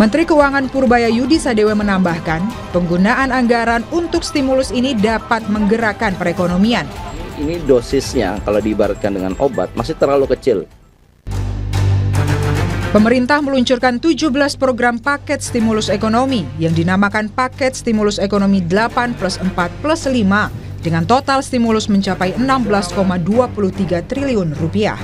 Menteri Keuangan Purbayayudi Sadewa menambahkan, penggunaan anggaran untuk stimulus ini dapat menggerakkan perekonomian. Ini dosisnya kalau diibaratkan dengan obat masih terlalu kecil. Pemerintah meluncurkan 17 program paket stimulus ekonomi yang dinamakan Paket Stimulus Ekonomi 8+4+5 dengan total stimulus mencapai 16,23 triliun rupiah.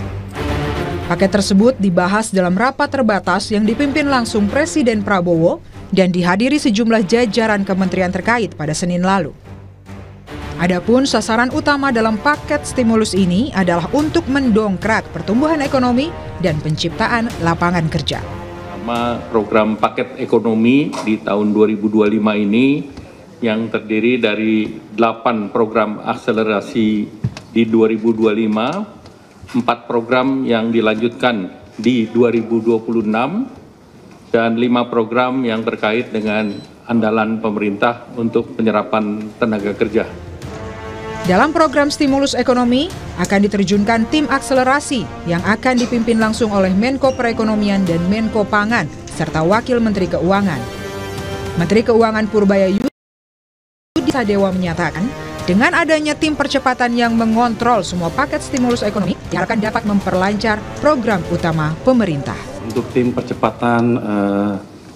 Paket tersebut dibahas dalam rapat terbatas yang dipimpin langsung Presiden Prabowo dan dihadiri sejumlah jajaran kementerian terkait pada Senin lalu. Adapun sasaran utama dalam paket stimulus ini adalah untuk mendongkrak pertumbuhan ekonomi dan penciptaan lapangan kerja. Program paket ekonomi di tahun 2025 ini yang terdiri dari 8 program akselerasi di 2025, 4 program yang dilanjutkan di 2026, dan 5 program yang terkait dengan andalan pemerintah untuk penyerapan tenaga kerja. Dalam program stimulus ekonomi akan diterjunkan tim akselerasi yang akan dipimpin langsung oleh Menko Perekonomian dan Menko Pangan serta Wakil Menteri Keuangan. Menteri Keuangan Purbayayudi Sadewa menyatakan, dengan adanya tim percepatan yang mengontrol semua paket stimulus ekonomi, diharapkan dapat memperlancar program utama pemerintah. Untuk tim percepatan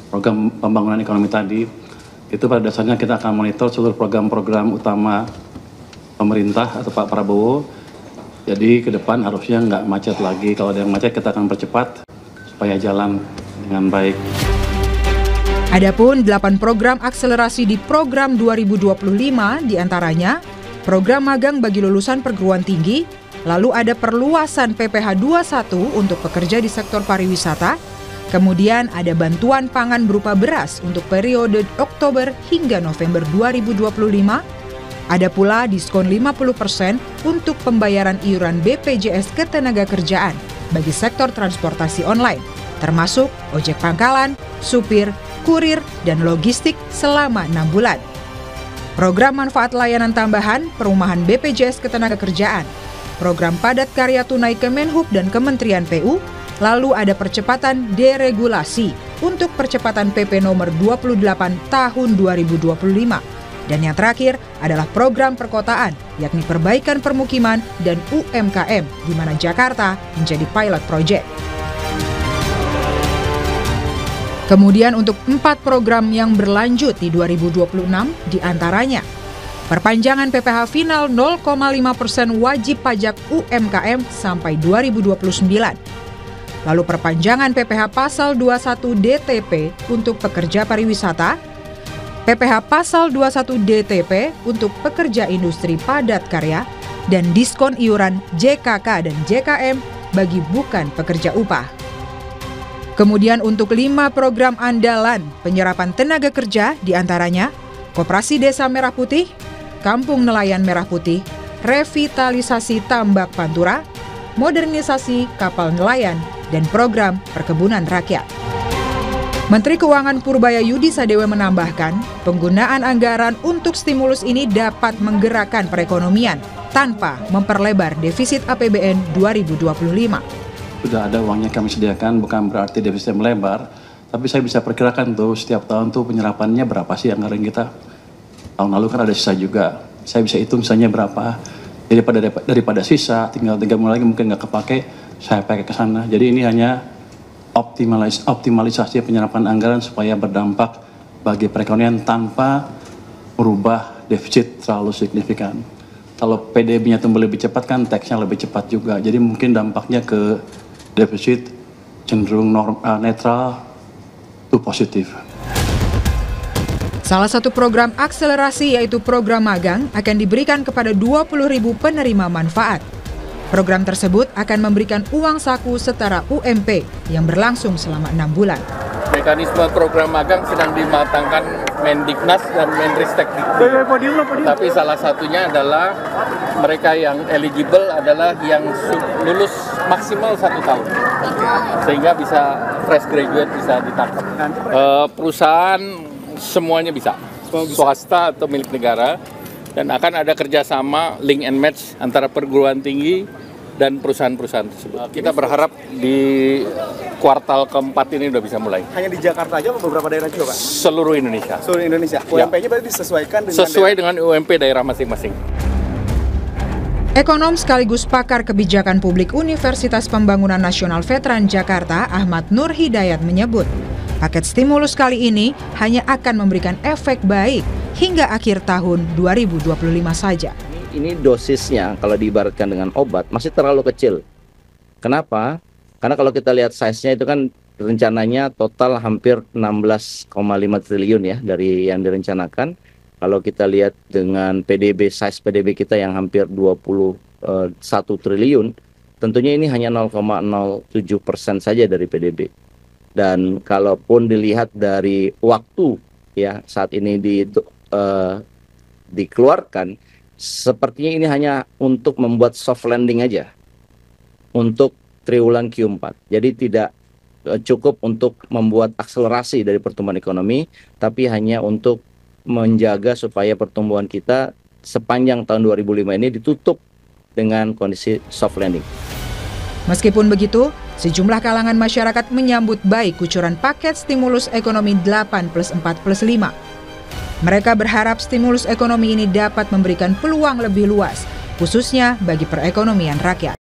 program pembangunan ekonomi tadi, itu pada dasarnya kita akan monitor seluruh program-program utama pemerintah atau Pak Prabowo. Jadi ke depan harusnya nggak macet lagi. Kalau ada yang macet kita akan percepat supaya jalan dengan baik. Adapun 8 program akselerasi di program 2025 diantaranya program magang bagi lulusan perguruan tinggi, lalu ada perluasan PPh 21 untuk pekerja di sektor pariwisata, kemudian ada bantuan pangan berupa beras untuk periode Oktober hingga November 2025, ada pula diskon 50% untuk pembayaran iuran BPJS Ketenagakerjaan bagi sektor transportasi online, termasuk ojek pangkalan, supir, kurir, dan logistik selama 6 bulan. Program manfaat layanan tambahan perumahan BPJS Ketenagakerjaan, program padat karya tunai Kemenhub dan Kementerian PU, lalu ada percepatan deregulasi untuk percepatan PP nomor 28 tahun 2025. Dan yang terakhir adalah program perkotaan, yakni perbaikan permukiman dan UMKM, di mana Jakarta menjadi pilot project. Kemudian untuk 4 program yang berlanjut di 2026 diantaranya perpanjangan PPh final 0,5% wajib pajak UMKM sampai 2029. Lalu perpanjangan PPh pasal 21 DTP untuk pekerja pariwisata, PPh pasal 21 DTP untuk pekerja industri padat karya, dan diskon iuran JKK dan JKM bagi bukan pekerja upah. Kemudian untuk 5 program andalan penyerapan tenaga kerja diantaranya Koperasi Desa Merah Putih, Kampung Nelayan Merah Putih, revitalisasi tambak Pantura, modernisasi kapal nelayan, dan program perkebunan rakyat. Menteri Keuangan Purbayayudi Sadewa menambahkan, penggunaan anggaran untuk stimulus ini dapat menggerakkan perekonomian tanpa memperlebar defisit APBN 2025. Sudah ada uangnya kami sediakan, bukan berarti defisit melebar, tapi saya bisa perkirakan tuh setiap tahun tuh penyerapannya berapa sih anggaran kita. Tahun lalu kan ada sisa juga, saya bisa hitung sisanya berapa. Jadi daripada sisa, tinggal 3 bulan lagi mungkin nggak kepake, saya pakai ke sana. Jadi ini hanya optimalisasi penyerapan anggaran supaya berdampak bagi perekonomian tanpa merubah defisit terlalu signifikan. Kalau PDB-nya tumbuh lebih cepat kan teksnya lebih cepat juga. Jadi mungkin dampaknya ke defisit cenderung netral to positif. Salah satu program akselerasi yaitu program magang akan diberikan kepada 20.000 penerima manfaat. Program tersebut akan memberikan uang saku setara UMP yang berlangsung selama 6 bulan. Mekanisme program magang sedang dimatangkan Mendiknas dan Menristek. Tapi salah satunya adalah mereka yang eligible adalah yang lulus maksimal 1 tahun. Sehingga bisa fresh graduate bisa ditangkap. Perusahaan semuanya bisa, swasta atau milik negara. Dan akan ada kerjasama link and match antara perguruan tinggi dan perusahaan-perusahaan tersebut. Kita berharap di kuartal keempat ini udah bisa mulai. Hanya di Jakarta aja atau beberapa daerah juga, Pak? Seluruh Indonesia. Seluruh Indonesia. UMP-nya berarti disesuaikan dengan sesuai dengan UMP daerah masing-masing. Ekonom sekaligus pakar kebijakan publik Universitas Pembangunan Nasional Veteran Jakarta, Ahmad Nur Hidayat menyebut, paket stimulus kali ini hanya akan memberikan efek baik hingga akhir tahun 2025 saja. Ini dosisnya kalau diibaratkan dengan obat masih terlalu kecil. Kenapa? Karena kalau kita lihat size-nya itu kan rencananya total hampir 16,5 triliun ya dari yang direncanakan. Kalau kita lihat dengan PDB, size PDB kita yang hampir 21 triliun, tentunya ini hanya 0,07% saja dari PDB. Dan kalaupun dilihat dari waktu ya saat ini dikeluarkan, sepertinya ini hanya untuk membuat soft landing aja untuk triwulan Q4. Jadi tidak cukup untuk membuat akselerasi dari pertumbuhan ekonomi, tapi hanya untuk menjaga supaya pertumbuhan kita sepanjang tahun 2005 ini ditutup dengan kondisi soft landing. Meskipun begitu, sejumlah kalangan masyarakat menyambut baik kucuran paket stimulus ekonomi 8+4+5. Mereka berharap stimulus ekonomi ini dapat memberikan peluang lebih luas, khususnya bagi perekonomian rakyat.